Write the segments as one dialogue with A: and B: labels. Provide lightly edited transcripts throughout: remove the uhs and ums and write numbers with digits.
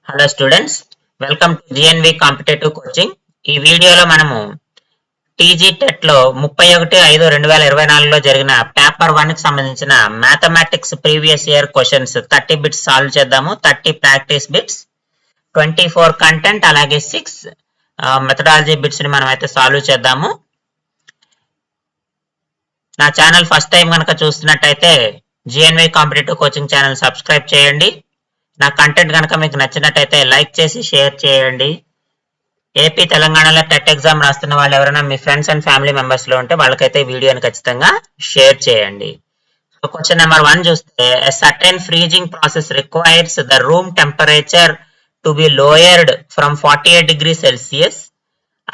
A: Hello students, welcome to GNV competitive coaching. ఈ వీడియోలో మనము టీజీ టెట్ లో 31/5/2024 లో జరిగిన పేపర్ 1 కి సంబంధించిన mathematics previous year questions 30 bits solve చేద్దాము. 30 ప్రాక్టీస్ బిట్స్, 24 కంటెంట్, అలాగే 6 మెథడాలజీ బిట్స్ ని మనం అయితే సాల్వ్ చేద్దాము. నా ఛానల్ ఫస్ట్ టైం కనుక చూస్తున్నట్టయితే GNV competitive coaching channel subscribe చేయండి. నా కంటెంట్ కనుక మీకు నచ్చినట్టయితే లైక్ చేసి షేర్ చేయండి. ఏపీ తెలంగాణలో టెట్ ఎగ్జామ్ రాస్తున్న వాళ్ళు ఎవరైనా మీ ఫ్రెండ్స్ అండ్ ఫ్యామిలీ మెంబర్స్ లో ఉంటే వాళ్ళకైతే వీడియోని ఖచ్చితంగా షేర్ చేయండి. సో క్వశ్చన్ నెంబర్ 1 చూస్తే, a certain freezing process requires the room temperature to be lowered from 48 degrees Celsius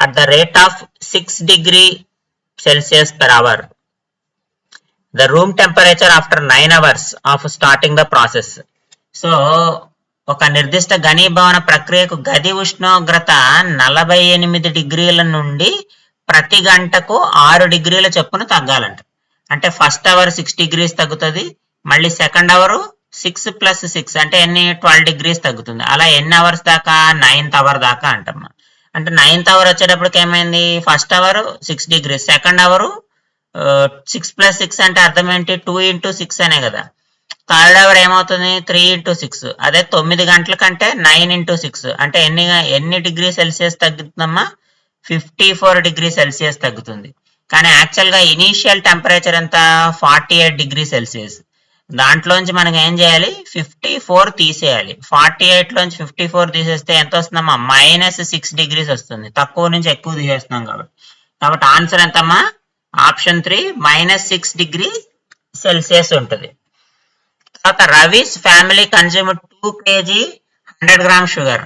A: at the rate of 6 degree Celsius per hour. The room temperature after 9 hours of starting the process. So ఒక నిర్దిష్ట ఘనీభవన ప్రక్రియకు గది ఉష్ణోగ్రత 48 డిగ్రీల నుండి ప్రతి గంటకు 6 డిగ్రీల చొప్పున తగ్గాలంట. అంటే ఫస్ట్ అవర్ 6 డిగ్రీస్ తగ్గుతుంది, మళ్ళీ సెకండ్ అవర్ 6 + 6 అంటే ఎన్ని 12 డిగ్రీస్ తగ్గుతుంది. అలా ఎన్ని అవర్స్ దాకా? 9th అవర్ దాకా అంటమ్మా. అంటే 9th అవర్ వచ్చేటప్పటికి ఏమైంది? First hour 6 degrees, second hour 6 + 6 అంటే అర్థం ఏంటి? 2 × 6 అనే కదా. థర్డ్ అవర్ ఏమవుతుంది? 3 × 6. అదే 9 గంటల కంటే 9 × 6 అంటే ఎన్ని డిగ్రీ సెల్సియస్ తగ్గుతుందమ్మా? 54 డిగ్రీ సెల్సియస్ తగ్గుతుంది. కానీ యాక్చువల్ గా ఇనీషియల్ టెంపరేచర్ ఎంత? 48 డిగ్రీ సెల్సియస్. దాంట్లోంచి మనం ఏం చేయాలి? 54 తీసేయాలి. 48 లోంచి 54 తీసేస్తే ఎంత వస్తుందమ్మా? -6 డిగ్రీస్ వస్తుంది. తక్కువ నుంచి ఎక్కువ తీసేస్తున్నాం కాబట్టి ఆన్సర్ ఎంతమ్మా? ఆప్షన్ 3 -6 డిగ్రీ సెల్సియస్ ఉంటుంది. తర్వాత Ravi's family consume 2 kg 100 gram sugar.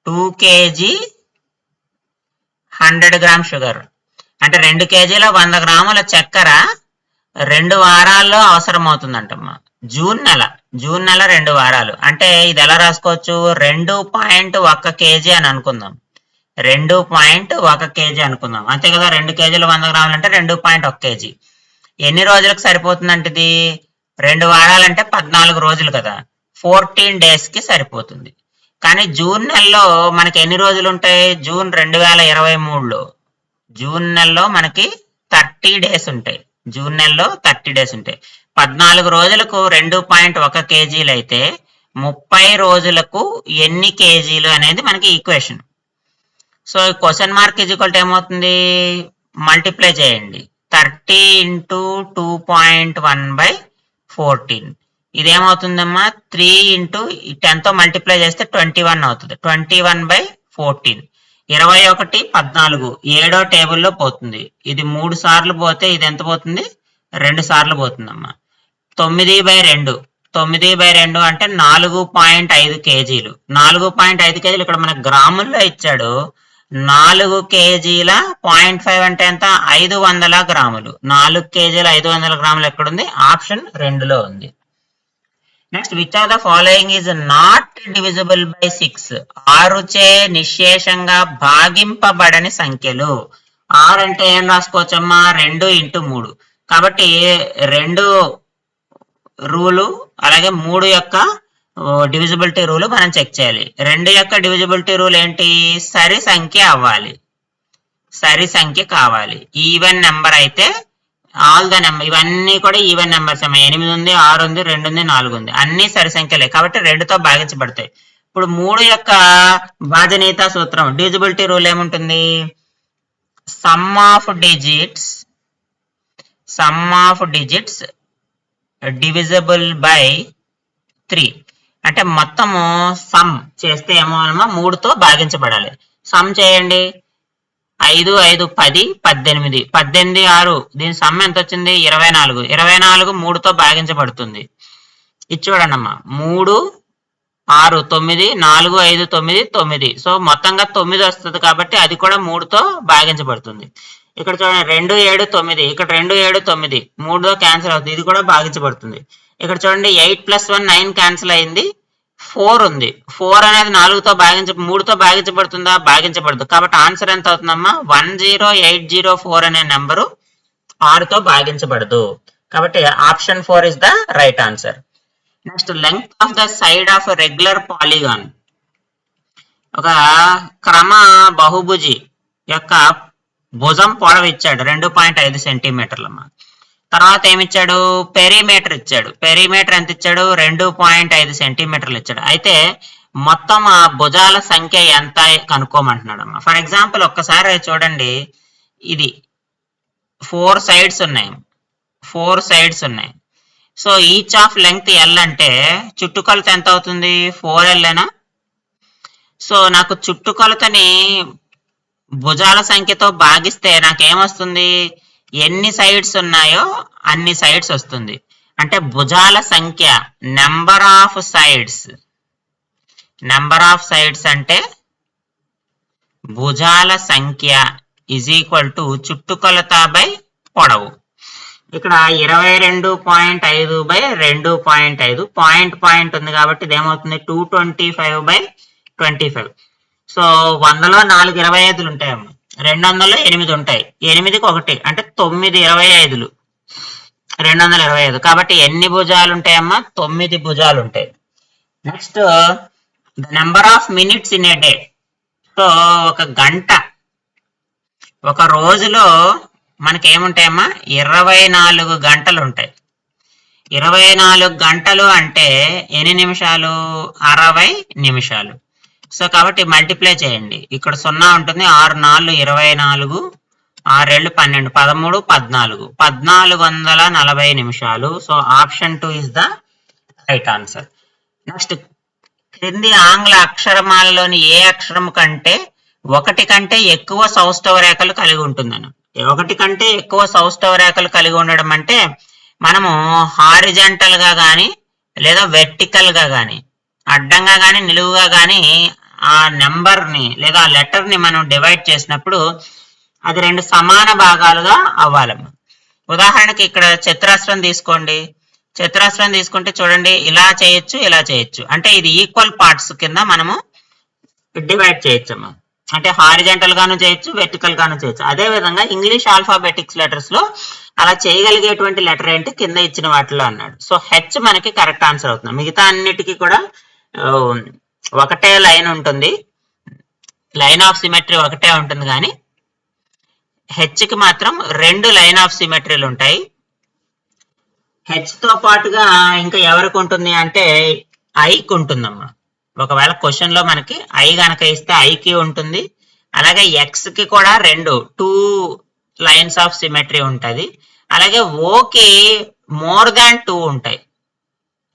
A: 2 kg 100 gram sugar అంటే 2 kgల 100 గ్రాముల చక్కెర 2 వారాల్లో అవసరం అవుతుందంటమ్మా. జూన్ నెల 2 వారాలు అంటే ఇది ఎలా రాసుకోవచ్చు? 2.1 kg అని అనుకుందాం. 2.1 kg అనుకుందాం, అంతే కదా. 2 kgల 100 గ్రాములు అంటే 2.1 kg. ఎన్ని రోజులకు సరిపోతుందంటే ఇది? 2 వారాలంటే 14 రోజులు కదా, 14 days కి సరిపోతుంది. కానీ జూన్ నెలలో మనకి ఎన్ని రోజులు ఉంటాయి? జూన్ 2023లో జూన్ నెలలో మనకి 30 days ఉంటాయి. జూన్ నెలలో 30 days ఉంటాయి. 14 రోజులకు 2.1 kgలు అయితే 30 రోజులకు ఎన్ని కేజీలు అనేది మనకి ఈక్వేషన్. సో క్వశ్చన్ మార్క్ = ఏమవుతుంది? మల్టిప్లై చేయండి. 30 × 2.1/14. ఇదేమవుతుందమ్మా? 3 × 10తో మల్టిప్లై చేస్తే 21 అవుతుంది. 21/14. 21 14 7వ టేబుల్లో పోతుంది. ఇది 3 సార్లు పోతే ఇది ఎంత పోతుంది? 2 సార్లు పోతుందమ్మా. 9/2 9/2 అంటే 4.5 kgలు. 4.5 kgలు ఇక్కడ మనకు గ్రాముల్లో ఇచ్చాడు. 4 kgల 0.5 అంటే ఎంత? 500 గ్రాములు. 4 kgల 500 గ్రాములు ఎక్కడుంది? ఆప్షన్ 2లో ఉంది. Next, which of the following is not divisible by 6? 6 చే నిశేషంగా భాగింపబడని సంఖ్యలు. 6 అంటే ఏం రాసుకోవచ్చమ్మా? 2 × 3. కాబట్టి 2 రూలు అలాగే 3 యొక్క డివిజిబిలిటీ రూల్ మనం చెక్ చేయాలి. 2 యొక్క డివిజిబిలిటీ రూల్ ఏంటి? సరి సంఖ్య అవ్వాలి, సరి సంఖ్య కావాలి. ఈవెన్ నెంబర్ అయితే ఆల్ ద నెంబర్, ఇవన్నీ కూడా ఈవెన్ నెంబర్స్ అమ్మా. 8 ఉంది, 6 ఉంది, 2 ఉంది, 4 ఉంది, అన్ని సరి సంఖ్యలే కాబట్టి 2తో భాగించబడతాయి. ఇప్పుడు 3 యొక్క భాజనీయత సూత్రం, డివిజిబిలిటీ రూల్ ఏముంటుంది? Some of digits divisible by 3. అంటే మొత్తము సమ్ చేస్తే ఏమో 3తో భాగించబడాలి. సమ్ చేయండి. 5 5 10 18 18 6 దీని సమ్ ఎంత వచ్చింది? 24. 24 3తో భాగించబడుతుంది. ఇది చూడండి అమ్మా. 3 6 9 4 5 9 9. సో మొత్తంగా 9 వస్తుంది కాబట్టి అది కూడా 3తో భాగించబడుతుంది. ఇక్కడ చూడండి 2 7 9, ఇక్కడ 2 7 9 3తో క్యాన్సిల్ అవుతుంది, ఇది కూడా భాగించబడుతుంది. ఇక్కడ చూడండి 8 + 1 9 క్యాన్సిల్ అయింది. 4 ఉంది. 4 అనేది 3తో భాగించబడుతుందా? భాగించబడదు. కాబట్టి ఆన్సర్ ఎంత అవుతుందమ్మా? 10804 అనే నెంబరు 6తో భాగించబడదు. కాబట్టి option 4 is the right answer. Next, length of the side of regular polygon. ఒక క్రమ బహుభుజి యొక్క భుజం పొడవు ఇచ్చాడు 2.5 సెంటీమీటర్లమ్మ. తర్వాత ఏమిచ్చాడు, పెరిమీటర్ ఇచ్చాడు. పెరిమీటర్ ఎంత ఇచ్చాడు, 2.5 సెంటీమీటర్లు ఇచ్చాడు. అయితే మొత్తం ఆ భుజాల సంఖ్య ఎంత కనుక్కోమంటున్నాడమ్మా. ఫర్ ఎగ్జాంపుల్ ఒక్కసారి చూడండి, ఇది 4 సైడ్స్ ఉన్నాయి, 4 సైడ్స్ ఉన్నాయి. So each of length L అంటే చుట్టుకొలత ఎంత అవుతుంది, 4L ఏనా. సో నాకు చుట్టుకొలతని భుజాల సంఖ్యతో భాగిస్తే నాకేమొస్తుంది, ఎన్ని సైడ్స్ ఉన్నాయో అన్ని సైడ్స్ వస్తుంది. అంటే భుజాల సంఖ్య, number of sides, number of sides అంటే భుజాల సంఖ్య ఈజ్ ఈక్వల్ టు చుట్టుకొలత బై పొడవు. ఇక్కడ 22.5 బై 2.5 పాయింట్ ఉంది కాబట్టి ఇదేమవుతుంది 225/25. సో 100లో 4 25లు ఉంటాయమ్మా, 200లో 8 ఉంటాయి, 8కి 1 అంటే 9 25లు 225. కాబట్టి ఎన్ని భుజాలు ఉంటాయమ్మా, 9 భుజాలు ఉంటాయి. Next the number of minutes in a day. So ఒక గంట, ఒక రోజులో మనకి ఏముంటాయమ్మా, 24 గంటలు ఉంటాయి. 24 గంటలు అంటే ఎన్ని నిమిషాలు, 60 నిమిషాలు. సో కాబట్టి మల్టిప్లై చేయండి, ఇక్కడ 0 ఉంటుంది, 6 4 24, 6 7 12, 13 14, 1440 నిమిషాలు. So option 2 is the right answer. Next, క్రింది ఆంగ్ల అక్షరమాలలోని ఏ అక్షరం కంటే 1 కంటే ఎక్కువ సౌష్ఠవ రేఖలు కలిగి ఉంటుందని. 1 కంటే ఎక్కువ సౌష్ఠవ రేఖలు కలిగి ఉండడం అంటే మనము హారిజంటల్ గా కానీ లేదా వెర్టికల్ గా కానీ, అడ్డంగా కానీ నిలువుగా కానీ ఆ నెంబర్ ని లేదా ఆ లెటర్ ని మనం డివైడ్ చేసినప్పుడు అది 2 సమాన భాగాలుగా అవ్వాలమ్మా. ఉదాహరణకి ఇక్కడ చతురస్రం తీసుకోండి, చతురస్రం తీసుకుంటే చూడండి, ఇలా చేయొచ్చు, ఇలా చేయొచ్చు. అంటే ఇది ఈక్వల్ పార్ట్స్ కింద మనము డివైడ్ చేయొచ్చమ్మా. అంటే హారిజంటల్ గాను చేయొచ్చు, వెర్టికల్ గాను చేయొచ్చు. అదే విధంగా ఇంగ్లీష్ ఆల్ఫాబెటిక్స్ లెటర్స్ లో అలా చేయగలిగేటువంటి లెటర్ ఏంటి, కింద ఇచ్చిన వాటిలో అన్నాడు. సో హెచ్ మనకి కరెక్ట్ ఆన్సర్ అవుతుంది. మిగతా అన్నిటికీ కూడా ఒకటే లైన్ ఉంటుంది, లైన్ ఆఫ్ సిమెట్రీ ఒకటే ఉంటుంది, కానీ హెచ్ కి మాత్రం 2 లైన్ ఆఫ్ సిమెట్రీలు ఉంటాయి. హెచ్ తో పాటుగా ఇంకా ఎవరికి ఉంటుంది అంటే ఐకి ఉంటుందమ్మా. ఒకవేళ క్వశ్చన్ లో మనకి ఐ గనక ఇస్తే ఐకి ఉంటుంది, అలాగే ఎక్స్ కి కూడా 2 లైన్స్ ఆఫ్ సిమెట్రీ ఉంటుంది, అలాగే ఓకి మోర్ దాన్ 2 ఉంటాయి,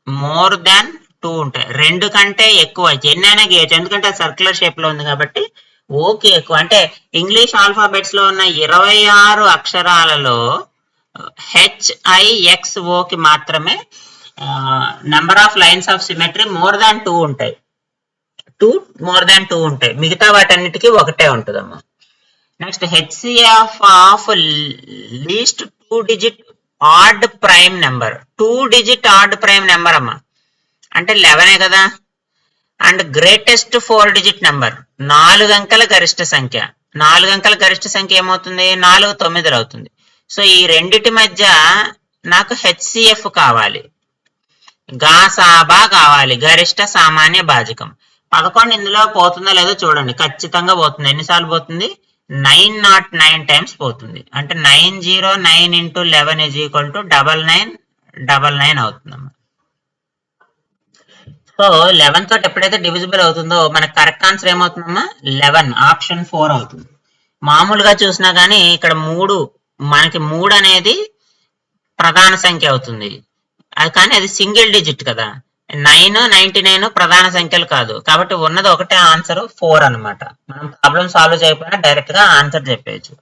A: మోర్ దాన్ 2 ఉంటాయి. 2 కంటే ఎక్కువ ఎన్నైనా గీయచ్చు, ఎందుకంటే సర్క్యులర్ షేప్ లో ఉంది కాబట్టి ఓకి ఎక్కువ. అంటే ఇంగ్లీష్ ఆల్ఫాబెట్స్ లో ఉన్న 26 అక్షరాలలో HIXO కి మాత్రమే number of lines of symmetry more than 2 ఉంటాయి, మోర్ దాన్ 2 ఉంటాయి. మిగతా వాటన్నిటికీ ఒకటే ఉంటుందమ్మా. Next, HCF of least 2 digit odd prime number. 2 digit odd prime number అమ్మా అంటే 11 కదా. అండ్ గ్రేటెస్ట్ 4 డిజిట్ నెంబర్, 4 అంకెల గరిష్ట సంఖ్య. 4 అంకెల గరిష్ట సంఖ్య ఏమవుతుంది, 4 9 అవుతుంది. సో ఈ రెండిటి మధ్య నాకు హెచ్సిఎఫ్ కావాలి, గాసాబా కావాలి, గరిష్ట సామాన్య భాజకం. 11 ఇందులో పోతుందో లేదో చూడండి, ఖచ్చితంగా పోతుంది. ఎన్నిసార్లు పోతుంది, 909 టైమ్స్ పోతుంది. అంటే 909 × 11 = 9999 అవుతుందమ్మా. సో 11 తోటి ఎప్పుడైతే డివిజిబుల్ అవుతుందో మనకు కరెక్ట్ ఆన్సర్ ఏమవుతుందమ్మా, 11, ఆప్షన్ 4 అవుతుంది. మామూలుగా చూసినా కానీ ఇక్కడ మనకి 3 అనేది ప్రధాన సంఖ్య అవుతుంది, అది కానీ అది సింగిల్ డిజిట్ కదా. 9 99 ప్రధాన సంఖ్యలు కాదు, కాబట్టి ఉన్నది ఒకటే ఆన్సర్ 4 అనమాట. మనం ప్రాబ్లం సాల్వ్ చేయకపోయినా డైరెక్ట్ గా ఆన్సర్ చెప్పేయచ్చు.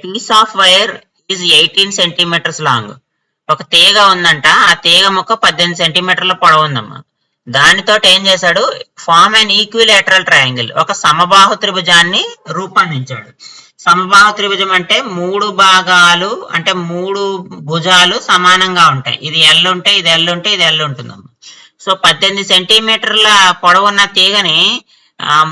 A: Piece of wire is 18 centimetres long. ఒక తీగ ఉందంట, ఆ తీగ ముక్క 18 సెంటీమీటర్ల పొడవు ఉందమ్మా. దానితో ఏం చేశాడు, ఫార్మ్ అన్ ఈక్విలేటరల్ ట్రయాంగిల్, ఒక సమబాహు త్రిభుజాన్ని రూపొందించాడు. సమబాహు త్రిభుజం అంటే 3 భాగాలు, అంటే 3 భుజాలు సమానంగా ఉంటాయి. ఇది ఎల్ ఉంటే ఇది ఎల్ ఉంటే ఇది ఎల్ ఉంటుందమ్మా. సో 18 సెంటీమీటర్ల పొడవున్న తీగని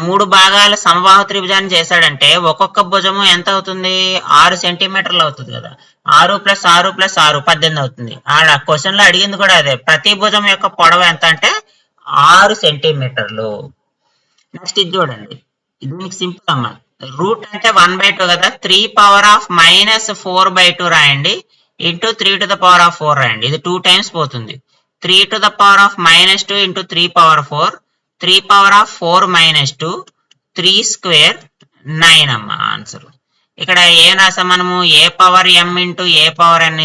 A: 3 భాగాల సమబాహు త్రిభుజాన్ని చేశాడంటే ఒక్కొక్క భుజము ఎంత అవుతుంది, 6 సెంటీమీటర్లు అవుతుంది కదా. 6 + 6 + 6 18 అవుతుంది. ఆ క్వశ్చన్ లో అడిగింది కూడా అదే, ప్రతి భుజం యొక్క పొడవు ఎంత అంటే 6 సెంటీమీటర్లు. నెక్స్ట్ ఇది చూడండి, దీనికి సింపుల్ అమ్మా. రూట్ అంటే 1/2 కదా, 3⁻⁻4/2 రాయండి, ఇంటూ 3⁴ రాయండి. ఇది 2 టైమ్స్ పోతుంది. 3⁻⁻2 ఇంటూ 3⁴ 3⁴ -2 3² 9 అమ్మ ఆన్సర్. ఇక్కడ ఏం రాసాం మనము, a⁻m ఇంటూ a⁻n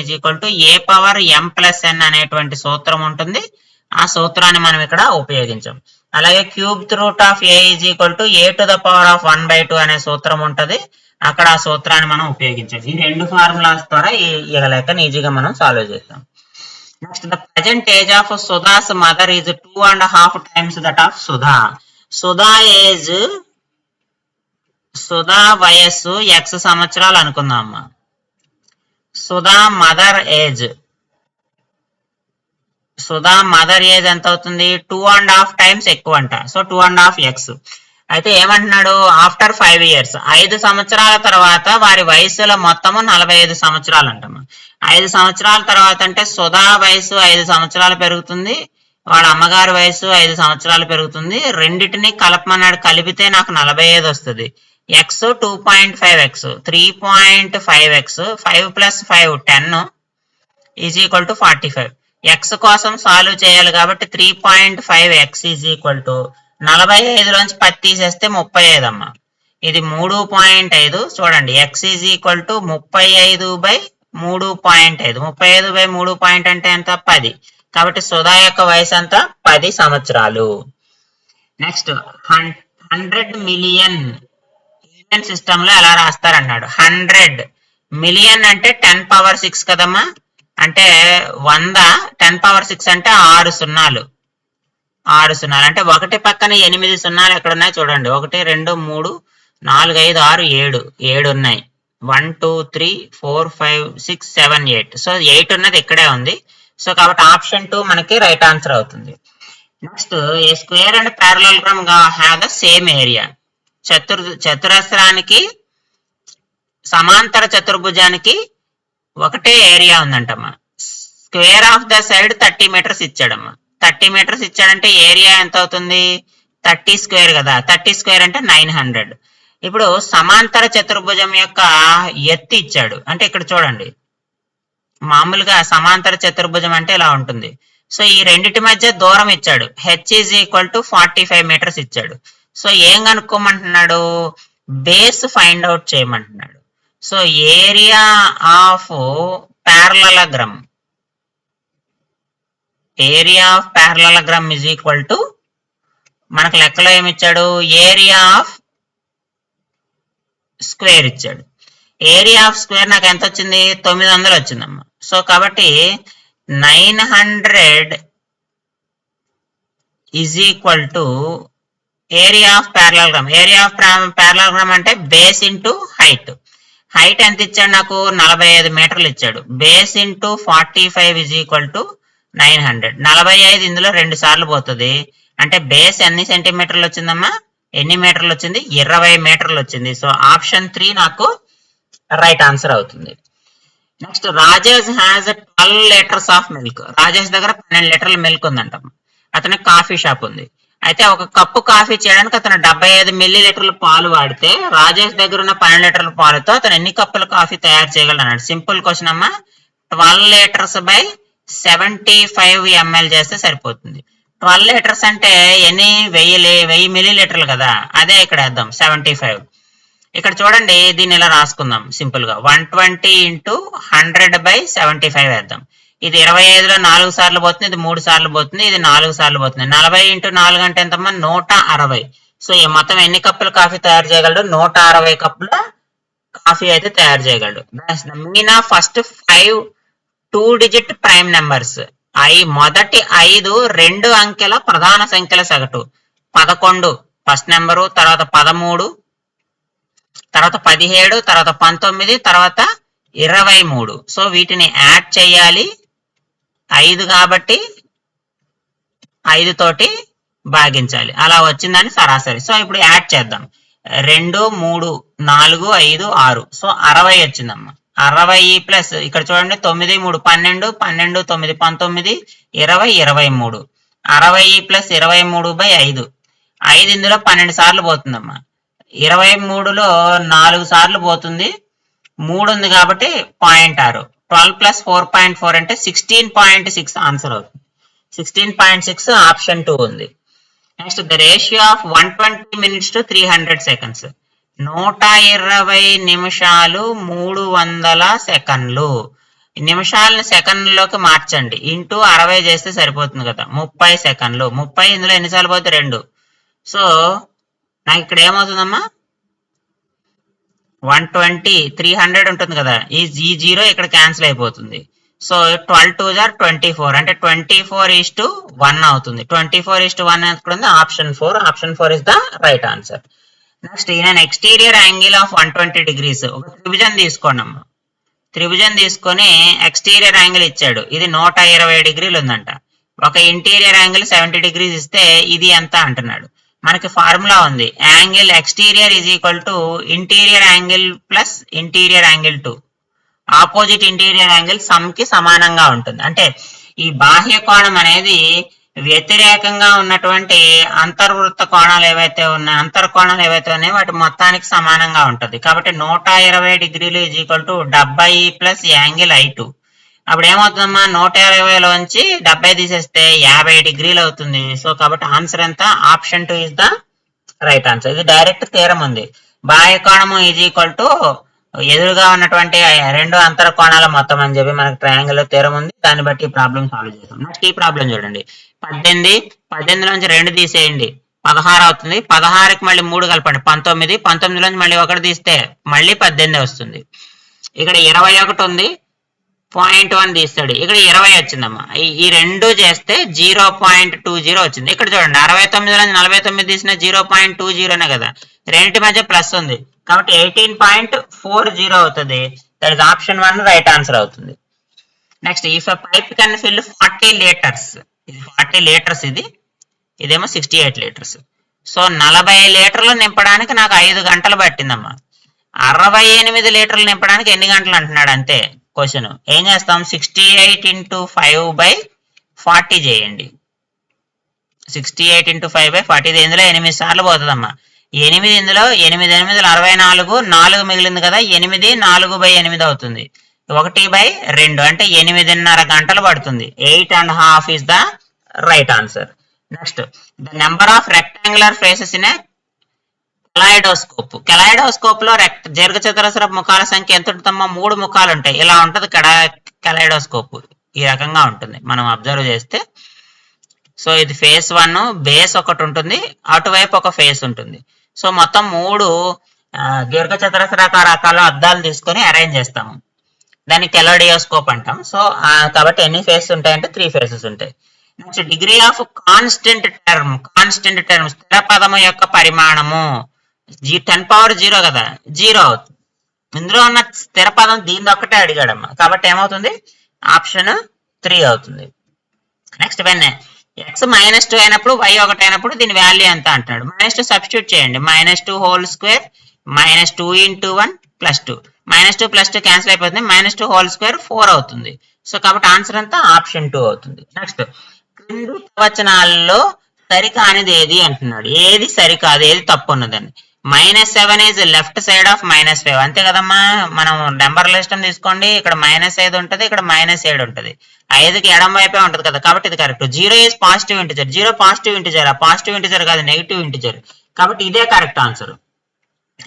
A: a⁻m+n అనేటువంటి సూత్రం ఉంటుంది. ఆ సూత్రాన్ని మనం ఇక్కడ ఉపయోగించాం. అలాగే cubed root of a a⁻1/2 అనే సూత్రం ఉంటుంది. అక్కడ ఆ సూత్రాన్ని మనం ఉపయోగించాం. ఈ రెండు ఫార్ములాస్ ద్వారా ఈ లెక్కను ఈజీగా మనం సాల్వ్ చేస్తాం. Next, the present age of Sudha's mother is 2.5 times that of Sudha. Sudha వయస్సు x సంవత్సరాలు అనుకుందాం అమ్మా. సుధా మదర్ ఏజ్ ఎంత అవుతుంది, 2.5 times ఎక్కువ అంట. So 2.5x. అయితే ఏమంటున్నాడు, ఆఫ్టర్ 5 years 5 సంవత్సరాల తర్వాత వారి వయసులో మొత్తము 45 సంవత్సరాలు అంటమ్మా. 5 సంవత్సరాల తర్వాత అంటే సుధా వయసు 5 సంవత్సరాలు పెరుగుతుంది, వాళ్ళ అమ్మగారి వయసు 5 సంవత్సరాలు పెరుగుతుంది. రెండింటిని కలపమన్నాడు, కలిపితే నాకు 45 వస్తుంది. x 2.5x 3.5x 5 + 5 10 is equal to 45. x కోసం సాల్వ్ చేయాలి కాబట్టి 3.5x ఈజ్ ఈక్వల్ టు 45లోంచి 10 తీసేస్తే 35 అమ్మా. ఇది 3.5. చూడండి, x ఈజ్ ఈక్వల్ టు 35/3.5. 35/3 అంటే ఎంత, 10. కాబట్టి సుధా యొక్క వయసు అంత 10 సంవత్సరాలు. నెక్స్ట్, 100 మిలియన్ సిస్టమ్ లో ఎలా రాస్తారన్నాడు. 100 మిలియన్ అంటే 10⁶ కదమ్మా. అంటే 100 10⁶ అంటే 6 సున్నాలు. 6 సున్నాలు అంటే ఒకటి పక్కన 8 సున్నాలు ఎక్కడ ఉన్నాయి చూడండి. 1 2 3 4 5 6 7 ఉన్నాయి. 1 2 3 4 5 6 7 8. సో 8 ఉన్నది ఇక్కడే ఉంది. సో కాబట్టి ఆప్షన్ 2 మనకి రైట్ ఆన్సర్ అవుతుంది. Next, a square and parallelogram have the same area. చతురస్రానికి సమాంతర చతుర్భుజానికి ఒకటే ఏరియా ఉందంటమ్మా. Square of the side 30 meters ఇచ్చాడమ్మా. 30 meters ఇచ్చాడంటే ఏరియా ఎంత అవుతుంది, 30² కదా. 30² అంటే 900. ఇప్పుడు సమాంతర చతుర్భుజం యొక్క ఎత్తు ఇచ్చాడు అంటే ఇక్కడ చూడండి, మామూలుగా సమాంతర చతుర్భుజం అంటే ఇలా ఉంటుంది. సో ఈ రెండిటి మధ్య దూరం ఇచ్చాడు, h is equal to 45 meters ఇచ్చాడు. సో ఏం కనుక్కోమంటున్నాడు, బేస్ ఫైండ్ అవుట్ చేయమంటున్నాడు. So area of parallelogram is equal to, మనకు లెక్కలో ఏమి ఇచ్చాడు, ఏరియా ఆఫ్ స్క్వేర్ ఇచ్చాడు. ఏరియా ఆఫ్ స్క్వేర్ నాకు ఎంత వచ్చింది, 900 వచ్చిందమ్మా. సో కాబట్టి 900 is equal to area of parallelogram. Area of parallelogram అంటే బేస్ ఇంటూ హైట్. హైట్ ఎంత ఇచ్చాడు నాకు, 45 meterలు ఇచ్చాడు. Base into 45 is equal to 900. 45 ఇందులో 2 సార్లు పోతుంది. అంటే బేస్ ఎన్ని సెంటీమీటర్లు వచ్చిందమ్మా, ఎన్ని మీటర్లు వచ్చింది, 20 meterలు వచ్చింది. సో ఆప్షన్ 3 నాకు రైట్ ఆన్సర్ అవుతుంది. Next, Rajesh has 12 liters of milk. Rajesh దగ్గర 12 లీటర్ల మిల్క్ ఉందంట. అతనికి కాఫీ షాప్ ఉంది. అయితే ఒక కప్పు కాఫీ చేయడానికి అతను 75 milliliters పాలు వాడితే రాజేష్ దగ్గర ఉన్న 12 లీటర్ల పాలతో అతను ఎన్ని కప్పుల కాఫీ తయారు చేయగలడు అన్నాడు. సింపుల్ క్వశ్చన్ అమ్మా. 12 liters by 75 ml చేస్తే సరిపోతుంది. 12 liters అంటే ఎన్ని, 1000 milliliters కదా. అదే ఇక్కడ వేద్దాం 75. ఇక్కడ చూడండి, దీన్ని ఇలా రాసుకుందాం సింపుల్ గా. 120 × 100/75 వేద్దాం. ఇది 25లో 4 సార్లు పోతుంది, ఇది 3 సార్లు పోతుంది, ఇది 4 సార్లు పోతుంది. 40 × 4 అంటే ఎంతమ్మా, 160. సో ఈ మొత్తం ఎన్ని కప్పుల కాఫీ తయారు చేయగలడు, 160 కప్పుల కాఫీ అయితే తయారు చేయగలడు. Mean of first 5 2-digit prime numbers. మొదటి 5 2 అంకెల ప్రధాన సంఖ్యల సగటు. 11 ఫస్ట్ నెంబరు, తర్వాత 13, తర్వాత 17, తర్వాత 19, తర్వాత 23. సో వీటిని యాడ్ చేయాలి. 5 కాబట్టి 5 తోటి భాగించాలి. అలా వచ్చిందని సరాసరి. సో ఇప్పుడు యాడ్ చేద్దాం. 2 3 4 5 6. సో 60 వచ్చిందమ్మా. 60 ప్లస్ ఇక్కడ చూడండి 9 3 12 12 9 19 20 23. 60 ప్లస్ 23/5. 5 ఇందులో 12 సార్లు పోతుందమ్మా. 23లో 4 సార్లు పోతుంది. 3 ఉంది కాబట్టి 0.6. 12 ప్లస్ 4.4 అంటే 16.6 ఆన్సర్ అవుతుంది. 16.6 ఆప్షన్ 2 ఉంది. Next the ratio of 120 minutes to 300 seconds. 120 నిమిషాలు 300 సెకండ్లు. నిమిషాలను సెకండ్లోకి మార్చండి. ఇంటూ 60 చేస్తే సరిపోతుంది కదా, 30 సెకండ్లు. 30 ఇందులో ఎన్నిసార్లు పోతే 2. సో నాకు ఇక్కడ ఏమవుతుందమ్మా, 120 300 ఉంటుంది కదా, ఈ 0 ఇక్కడ క్యాన్సిల్ అయిపోతుంది. సో 12 2 = 24 అంటే 24:1 అవుతుంది. 24:1 ఎక్కడ ఉంది, option 4. Option 4 is the right answer. Next in an exterior angle of 120 degrees. ఒక త్రిభుజం తీసుకోండి అమ్మా. త్రిభుజం తీసుకొని ఎక్స్టీరియర్ యాంగిల్ ఇచ్చాడు, ఇది 120 డిగ్రీలు ఉందంట. ఒక ఇంటీరియర్ యాంగిల్ 70 degrees ఇస్తే ఇది ఎంత అంటున్నాడు. మనకి ఫార్ములా ఉంది, angle exterior is equal to interior angle plus interior angle 2. Opposite interior angle sum కి సమానంగా ఉంటుంది. అంటే ఈ బాహ్య కోణం అనేది వ్యతిరేకంగా ఉన్నటువంటి అంతర్వృత్త కోణాలు ఏవైతే ఉన్నాయో, అంతర్కోణాలు ఏవైతే ఉన్నాయో వాటి మొత్తానికి సమానంగా ఉంటుంది. కాబట్టి 120 డిగ్రీలు is equal to 70 plus angle I2. అప్పుడు ఏమవుతుందమ్మా, 120లోంచి 70 తీసేస్తే 50 డిగ్రీలు అవుతుంది. సో కాబట్టి ఆన్సర్ ఎంత, option 2 is the right answer. ఇది డైరెక్ట్ థీరం ఉంది. బాహ్య కోణము ఈజ్ ఈక్వల్ టు ఎదురుగా ఉన్నటువంటి 2 అంతర కోణాల మొత్తం అని చెప్పి మనకి ట్రయాంగిల్ లో థీరం ఉంది. దాన్ని బట్టి ఈ ప్రాబ్లం సాల్వ్ చేస్తాం. నెక్స్ట్ ఈ ప్రాబ్లం చూడండి. 18 నుంచి 2 తీసేయండి, 16 అవుతుంది. 16కి మళ్ళీ 3 కలపండి, 19. 19లోంచి మళ్ళీ 1 తీస్తే మళ్ళీ 18 వస్తుంది. ఇక్కడ 21 ఉంది, 0.1 తీస్తాడు, ఇక్కడ 20 వచ్చిందమ్మా. ఈ 2 చేస్తే 0.20 వచ్చింది. ఇక్కడ చూడండి, 69లోంచి 49 తీసిన 0.20నే కదా, రెండింటి మధ్య ప్లస్ ఉంది కాబట్టి 18.40 అవుతుంది. That is option 1 right answer అవుతుంది. Next if a pipe can fill 40 litres. ఇది 40 లీటర్స్, ఇదేమో 68 లీటర్స్. సో 40 లీటర్లు నింపడానికి నాకు 5 గంటలు పట్టిందమ్మా. 68 లీటర్లు నింపడానికి ఎన్ని గంటలు అంటున్నాడు అంతే క్వశ్చన్. ఏం చేస్తాం, 68 × 5/40 చేయండి. 68 × 5/40. ఇది ఇందులో 8 సార్లు పోతుందమ్మా. 8 ఇందులో 8 8 64, 4 మిగిలింది కదా, 8 4/8 అవుతుంది. 1/2 అంటే 8.5 గంటలు పడుతుంది. 8.5 is the right answer. Next the number of rectangular faces in kaleidoscope. Kaleidoscope లో దీర్ఘచతురస్రపు ముఖాల సంఖ్య ఎంత ఉంటుందమ్మా, 3 ముఖాలు ఉంటాయి. ఇలా ఉంటది కెలైడోస్కోప్, ఈ రకంగా ఉంటుంది మనం అబ్జర్వ్ చేస్తే. సో ఇది ఫేస్ 1, బేస్ ఒకటి ఉంటుంది, అటువైపు ఒక ఫేస్ ఉంటుంది. సో మొత్తం 3 దీర్ఘచతురస్రాకార ఆకారంలో అద్దాలు తీసుకొని అరేంజ్ చేస్తాము, దాన్ని కెలైడోస్కోప్ అంటాం. సో కాబట్టి ఎన్ని ఫేసెస్ ఉంటాయంటే 3 ఫేసెస్ ఉంటాయి. Next degree of constant term. Constant term స్థిర పదము యొక్క పరిమాణము 10⁻0 కదా, 0 అవుతుంది. ఇందులో ఉన్న స్థిర పదం దీని ఒక్కటే అడిగాడమ్మా, కాబట్టి ఏమవుతుంది, ఆప్షన్ 3 అవుతుంది. నెక్స్ట్ వెన్ x -2 అయినప్పుడు y 1 అయినప్పుడు దీని వాల్యూ ఎంత అంటున్నాడు. -2 సబ్స్టిట్యూట్ చేయండి, -2 హోల్ స్క్వేర్ -2 × 1 +2. -2 +2 క్యాన్సిల్ అయిపోతుంది, -2 హోల్ స్క్వేర్ 4 అవుతుంది. సో కాబట్టి ఆన్సర్ అంతా ఆప్షన్ 2 అవుతుంది. నెక్స్ట్ క్రింది వచనాల్లో సరికానిది ఏది అంటున్నాడు. ఏది సరికాదు, ఏది తప్పు ఉన్నదని. -7 ఈజ్ లెఫ్ట్ సైడ్ ఆఫ్ -5 అంతే కదమ్మా. మనం నెంబర్ లిస్టం తీసుకోండి, ఇక్కడ -5 ఉంటుంది, ఇక్కడ -7 ఉంటుంది. 5కి ఎడం వైపే ఉంటుంది కదా, కాబట్టి ఇది correct. 0 is positive integer. 0 positive integer, ఆ పాజిటివ్ ఇంటిజర్ కాదు, నెగిటివ్ ఇంటిజర్, కాబట్టి ఇదే కరెక్ట్ ఆన్సర్.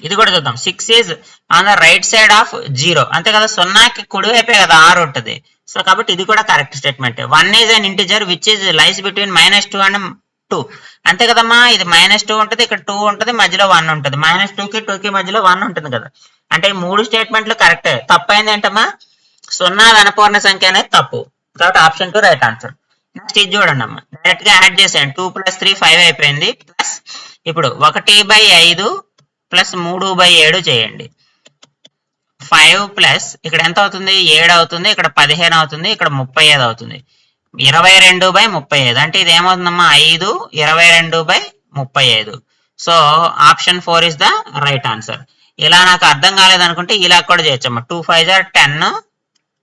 A: ఇది కూడా చూద్దాం. 6 is on the right side of 0 అంతే కదా, 0కి కుడి వైపే కదా 6 ఉంటుంది. సో కాబట్టి ఇది కూడా correct statement. 1 is an integer which is lies between -2 and 2 అంతే కదమ్మా. ఇది -2 ఉంటుంది, ఇక్కడ 2 ఉంటుంది, మధ్యలో 1 ఉంటుంది. -2కి 2కి మధ్యలో 1 ఉంటుంది కదా, అంటే ఈ 3 స్టేట్మెంట్లు కరెక్టే. తప్పు అయింది ఏంటమ్మా, 0 ధనపూర్ణ సంఖ్య అనేది తప్పు, కాబట్టి ఆప్షన్ 2 రైట్ ఆన్సర్. నెక్స్ట్ ఇది చూడండి అమ్మా, డైరెక్ట్ గా యాడ్ చేసేయండి. 2 + 3 5 అయిపోయింది. ప్లస్ ఇప్పుడు 1/5 + 3/7 చేయండి. 5 ప్లస్ ఇక్కడ ఎంత అవుతుంది, 7 అవుతుంది, ఇక్కడ 15 అవుతుంది, ఇక్కడ 35 అవుతుంది. 22/35 అంటే ఇది ఏమవుతుందమ్మా, 5 22/35. So option 4 is the right answer. ఇలా నాకు అర్థం కాలేదనుకుంటే ఇలా కూడా చేయొచ్చమ్మా. 2 5 are 10,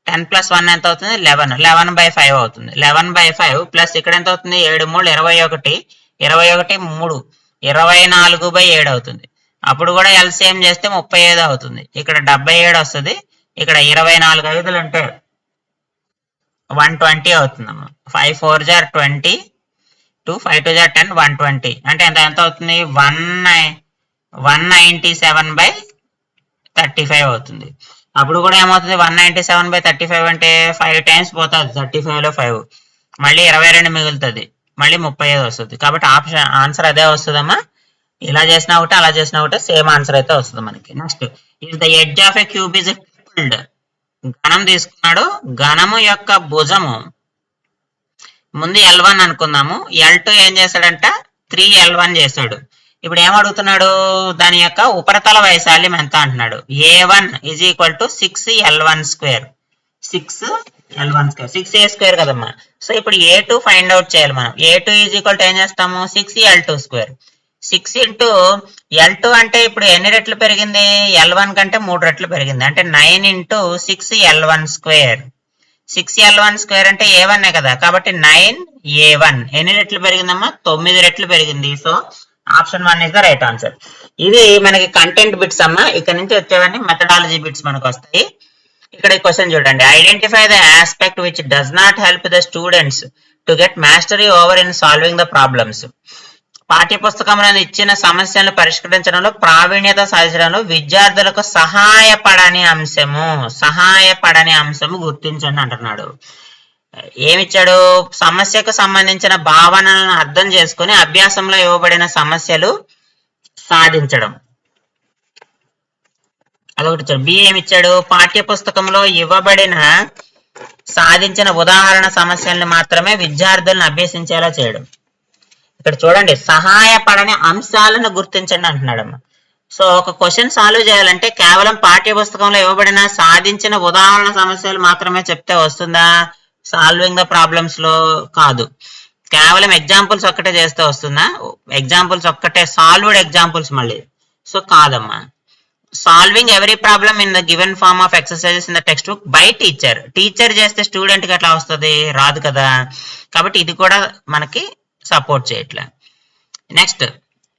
A: 10 + 1 ఎంత అవుతుంది, 11, 11/5 అవుతుంది. 11/5 ప్లస్ ఇక్కడ ఎంత అవుతుంది, 7 3 21, 21 3 24/7 అవుతుంది. అప్పుడు కూడా ఎల్సిఎం చేస్తే 35 అవుతుంది. ఇక్కడ 77 వస్తుంది. ఇక్కడ 24 5 అంటే 120 అవుతుందమ్మా. 5 4 జార్ 20, 2 5 2 జార్ 10, 120 అంటే ఎంత అవుతుంది? 197/35 అవుతుంది. అప్పుడు కూడా ఏమవుతుంది? 197/35 అంటే 5 టైమ్స్ పోతుంది. 35లో 5 మళ్ళీ 22 మిగులుతుంది. మళ్ళీ 35 వస్తుంది. కాబట్టి ఆన్సర్ అదే వస్తుందమ్మా. ఇలా చేసినా ఒకటి, అలా చేసినా ఒకటి, సేమ్ ఆన్సర్ అయితే వస్తుంది మనకి. Next, if the edge of a cube is tripled, ఘనం తీసుకున్నాడు. ఘనము యొక్క భుజము ముందు L1 అనుకుందాము. L2 ఏం చేశాడంట? 3L1 చేశాడు. ఇప్పుడు ఏమడుగుతున్నాడు? దాని యొక్క ఉపరితల వైశాల్యం ఎంత అంటున్నాడు. A1 = 6L1². 6L1², 6A² కదమ్మా. సో ఇప్పుడు A2 ఫైండ్ అవుట్ చేయాలి మనం. A2 = ఏం చేస్తాము? 6L2². 6 ఇంటూ L2 అంటే ఇప్పుడు ఎన్ని రెట్లు పెరిగింది? L1 కంటే 3 రెట్లు పెరిగింది. అంటే 9 ఇంటూ 6L1². 6L1² అంటే A1 కదా. కాబట్టి 9A1 ఎన్ని రెట్లు పెరిగిందమ్మా? 9 రెట్లు పెరిగింది. So option 1 is the right answer. ఇది మనకి కంటెంట్ బిట్స్ అమ్మా. ఇక్కడ నుంచి వచ్చేవన్నీ మెథడాలజీ బిట్స్ మనకు వస్తాయి. ఇక్కడ ఈ క్వశ్చన్ చూడండి. Identify the aspect which does not help the students to get mastery over in solving the problems. పాఠ్యపుస్తకంలో ఇచ్చిన సమస్యలను పరిష్కరించడంలో ప్రావీణ్యత సాధించడంలో విద్యార్థులకు సహాయపడని అంశము గుర్తించండి అంటున్నాడు. ఏమిచ్చాడు? సమస్యకు సంబంధించిన భావనలను అర్థం చేసుకుని అభ్యాసంలో ఇవ్వబడిన సమస్యలు సాధించడం. అదొకటి ఇచ్చాడు. బి ఏమిచ్చాడు? పాఠ్యపుస్తకంలో ఇవ్వబడిన సాధించిన ఉదాహరణ సమస్యలను మాత్రమే విద్యార్థులను అభ్యసించేలా చేయడం. ఇక్కడ చూడండి, సహాయపడని అంశాలను గుర్తించండి అంటున్నాడమ్మా. సో ఒక క్వశ్చన్ సాల్వ్ చేయాలంటే కేవలం పాఠ్యపుస్తకంలో ఇవ్వబడిన సాధించిన ఉదాహరణ సమస్యలు మాత్రమే చెప్తే వస్తుందా? సాల్వింగ్ ద ప్రాబ్లమ్స్ లో కాదు. కేవలం ఎగ్జాంపుల్స్ ఒక్కటే చేస్తే వస్తుందా? ఎగ్జాంపుల్స్ ఒక్కటే, సాల్వ్డ్ ఎగ్జాంపుల్స్ మళ్ళీ. సో కాదమ్మా. Solving every problem in the given form of exercises in the textbook by teacher. Teacher చేస్తే స్టూడెంట్ కి ఎట్లా వస్తుంది? రాదు కదా. కాబట్టి ఇది కూడా మనకి సపోర్ట్ చేయట్లే. నెక్స్ట్,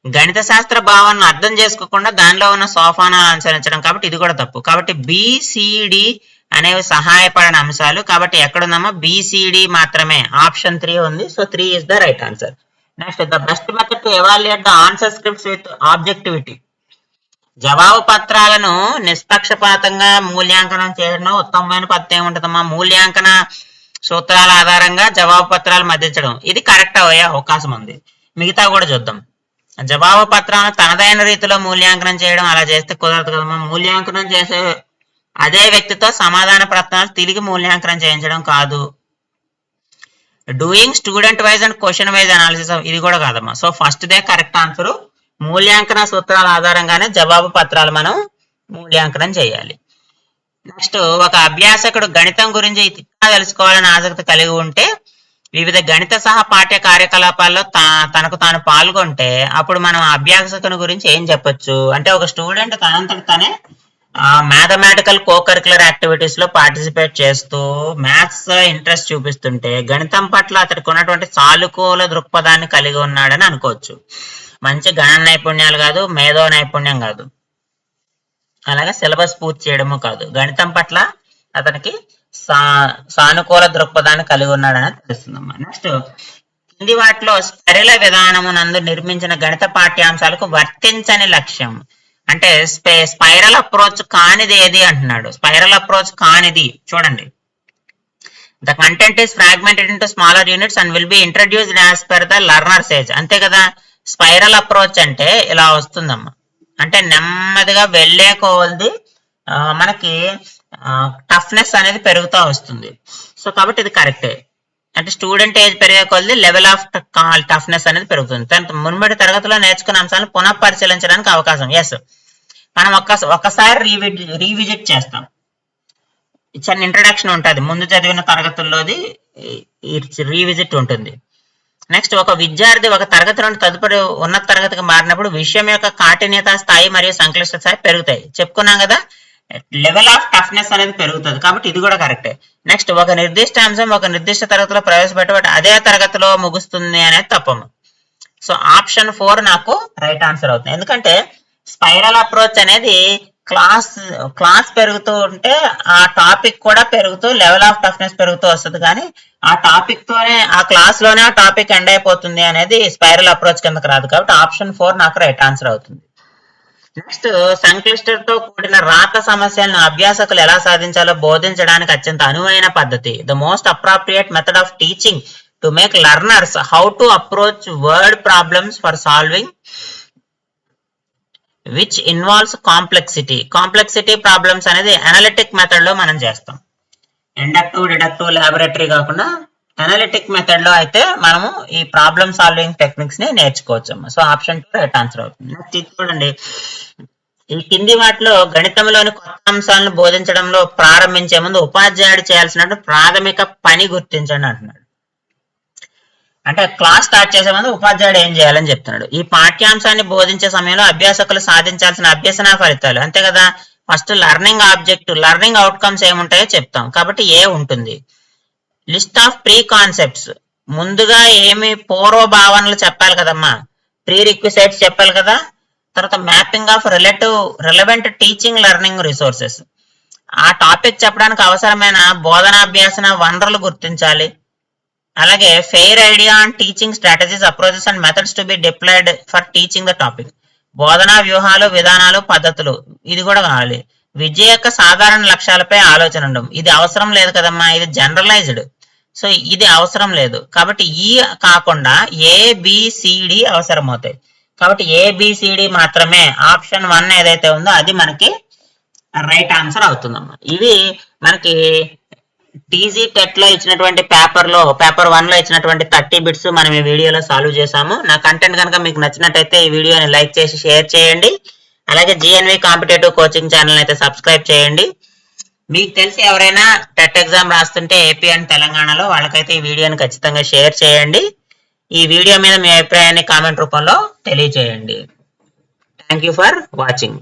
A: గణిత శాస్త్ర భావనను అర్థం చేసుకోకుండా దానిలో ఉన్న సోపానాలు అనుసరించడం. కాబట్టి ఇది కూడా తప్పు. కాబట్టి BCD అనేవి సహాయపడని అంశాలు. కాబట్టి ఎక్కడుందమ్మా? BCD మాత్రమే. ఆప్షన్ 3 ఉంది. So 3 is the right answer. Next, the best method to evaluate the answer scripts with objectivity. జవాబు పత్రాలను నిష్పక్షపాతంగా మూల్యాంకనం చేయడం ఉత్తమమైన పద్ధతి ఏముంటుందమ్మా? మూల్యాంకన సూత్రాల ఆధారంగా జవాబు పత్రాలు మధ్యించడం. ఇది కరెక్ట్ అయ్యే అవకాశం ఉంది. మిగతా కూడా చూద్దాం. జవాబు పత్రాలను తనదైన రీతిలో మూల్యాంకనం చేయడం, అలా చేస్తే కుదరదు కదమ్మా. మూల్యాంకనం చేసే అదే వ్యక్తితో సమాధాన ప్రశ్నలు తిరిగి మూల్యాంకనం చేయించడం కాదు. Doing student wise and question wise analysis, ఇది కూడా కాదమ్మా. So first they correct answer. మూల్యాంకన సూత్రాల ఆధారంగానే జవాబు పత్రాలు మనం మూల్యాంకనం చేయాలి. నెక్స్ట్, ఒక అభ్యాసకుడు గణితం గురించి తెలుసుకోవాలని ఆసక్తి కలిగి ఉంటే వివిధ గణిత సహ పాఠ్య కార్యకలాపాల్లో తనకు తాను పాల్గొంటే అప్పుడు మనం అభ్యాసకుని గురించి ఏం చెప్పొచ్చు అంటే, ఒక స్టూడెంట్ తనంతట తనే మ్యాథమెటికల్ కోకరికులర్ యాక్టివిటీస్ లో పార్టిసిపేట్ చేస్తూ మ్యాథ్స్ ఇంట్రెస్ట్ చూపిస్తుంటే గణితం పట్ల అతడికి ఉన్నటువంటి సానుకూల దృక్పథాన్ని కలిగి ఉన్నాడని అనుకోవచ్చు. మంచి గణన నైపుణ్యాలు కాదు, మేధో నైపుణ్యం కాదు, అలాగే సిలబస్ పూర్తి చేయడము కాదు, గణితం పట్ల అతనికి సానుకూల దృక్పథాన్ని కలిగి ఉన్నాడని తెలుస్తుందమ్మా. నెక్స్ట్, కింది వాటిలో సరళ విధానము నందు నిర్మించిన గణిత పాఠ్యాంశాలకు వర్తించని లక్ష్యం అంటే స్పైరల్ అప్రోచ్ కానిది ఏది అంటున్నాడు. స్పైరల్ అప్రోచ్ కానిది చూడండి. The content is fragmented into smaller units and will be introduced as per the learners age. అంతే కదా. స్పైరల్ అప్రోచ్ అంటే ఇలా వస్తుందమ్మా. అంటే నెమ్మదిగా వెళ్ళే కొలది మనకి టఫ్నెస్ అనేది పెరుగుతూ వస్తుంది. సో కాబట్టి ఇది కరెక్టే. అంటే స్టూడెంట్ ఏజ్ పెరిగే కొలది లెవెల్ ఆఫ్ టఫ్నెస్ అనేది పెరుగుతుంది. మునుపటి తరగతిలో నేర్చుకున్న అంశాలను పునః పరిశీలించడానికి అవకాశం. ఎస్, మనం ఒక్కసారి రీవిజిట్ చేస్తాం. చిన్న ఇంట్రడక్షన్ ఉంటుంది, ముందు చదివిన తరగతుల్లోది రీవిజిట్ ఉంటుంది. నెక్స్ట్, ఒక విద్యార్థి ఒక తరగతి నుండి తదుపరి ఉన్నత తరగతికి మారినప్పుడు విషయం యొక్క కాఠిన్యత స్థాయి మరియు సంక్లిష్ట స్థాయి పెరుగుతాయి. చెప్పుకున్నాం కదా, లెవెల్ ఆఫ్ టఫ్నెస్ అనేది పెరుగుతుంది. కాబట్టి ఇది కూడా కరెక్టే. నెక్స్ట్, ఒక నిర్దిష్ట అంశం ఒక నిర్దిష్ట తరగతిలో ప్రవేశపెట్టబట్టి అదే తరగతిలో ముగుస్తుంది అనేది తప్పము. సో ఆప్షన్ 4 నాకు రైట్ ఆన్సర్ అవుతుంది. ఎందుకంటే స్పైరల్ అప్రోచ్ అనేది క్లాస్ పెరుగుతూ ఉంటే ఆ టాపిక్ కూడా పెరుగుతూ లెవెల్ ఆఫ్ టఫ్నెస్ పెరుగుతూ వస్తుంది, కానీ ఆ టాపిక్ తోనే ఆ క్లాస్ లోనే ఆ టాపిక్ ఎండ్ అయిపోతుంది అనేది స్పైరల్ అప్రోచ్ కిందకి రాదు. కాబట్టి ఆప్షన్ 4 నాకు రైట్ ఆన్సర్ అవుతుంది. నెక్స్ట్, సంక్లిష్టతో కూడిన రాత సమస్యలను అభ్యాసకులు ఎలా సాధించాలో బోధించడానికి అత్యంత అనువైన పద్ధతి. The most appropriate method of teaching to make learners how to approach word problems for solving which involves complexity problems అనేది అనలిటిక్ మెథడ్ లో మనం చేస్తాం. ఇండక్టివ్, డిడక్టివ్, లాబొరేటరీ కాకుండా అనలిటిక్ మెథడ్ లో అయితే మనము ఈ ప్రాబ్లమ్ సాల్వింగ్ టెక్నిక్స్ ని నేర్చుకోవచ్చు. సో ఆప్షన్ 2 రైట్ ఆన్సర్ అవుతుంది. నెక్స్ట్ చూడండి, ఈ కింది వాటిలో గణితంలోని కొత్త అంశాలను బోధించడంలో ప్రారంభించే ముందు ఉపాధ్యాయుడు చేయాల్సిన ప్రాథమిక పని గుర్తించండి అంటున్నాడు. అంటే క్లాస్ స్టార్ట్ చేసే ముందు ఉపాధ్యాయుడు ఏం చేయాలని చెప్తున్నాడు. ఈ పాఠ్యాంశాన్ని బోధించే సమయంలో అభ్యాసకులు సాధించాల్సిన అభ్యసన ఫలితాలు, అంతే కదా. First learning object, learning outcomes ఏముంటాయో చెప్తాం, కాబట్టి ఏ ఉంటుంది. లిస్ట్ ఆఫ్ ప్రీ కాన్సెప్ట్స్, ముందుగా ఏమి పూర్వ భావనలు చెప్పాలి కదమ్మా, ప్రీ రిక్విసైట్స్ చెప్పాలి కదా. తర్వాత mapping of relevant teaching learning resources, ఆ టాపిక్ చెప్పడానికి అవసరమైన బోధనాభ్యాసన వనరులు గుర్తించాలి. అలాగే fair idea and teaching strategies, approaches and methods to be deployed for teaching the topic, బోధనా వ్యూహాలు, విధానాలు, పద్ధతులు, ఇది కూడా కావాలి. విద్య యొక్క సాధారణ లక్ష్యాలపై ఆలోచన ఉండడం, ఇది అవసరం లేదు కదమ్మా, ఇది జనరలైజ్డ్, సో ఇది అవసరం లేదు. కాబట్టి ఈ కాకుండా ABCD అవసరం అవుతాయి. కాబట్టి ABCD మాత్రమే ఆప్షన్ 1 ఏదైతే ఉందో అది మనకి రైట్ ఆన్సర్ అవుతుందమ్మా. ఇవి మనకి టీజీ టెట్ లో ఇచ్చినటువంటి పేపర్ 1 లో ఇచ్చినటువంటి 30 బిట్స్ మనం ఈ వీడియోలో సాల్వ్ చేసాము. నా కంటెంట్ కనుక మీకు నచ్చినట్టయితే ఈ వీడియోని లైక్ చేసి షేర్ చేయండి. అలాగే GNV కాంపిటేటివ్ కోచింగ్ ఛానల్ అయితే సబ్స్క్రైబ్ చేయండి. మీకు తెలిసి ఎవరైనా టెట్ ఎగ్జామ్ రాస్తుంటే ఏపీ అండ్ తెలంగాణలో, వాళ్ళకైతే ఈ వీడియోని ఖచ్చితంగా షేర్ చేయండి. ఈ వీడియో మీద మీ అభిప్రాయాన్ని కామెంట్ రూపంలో తెలియజేయండి. Thank you for watching.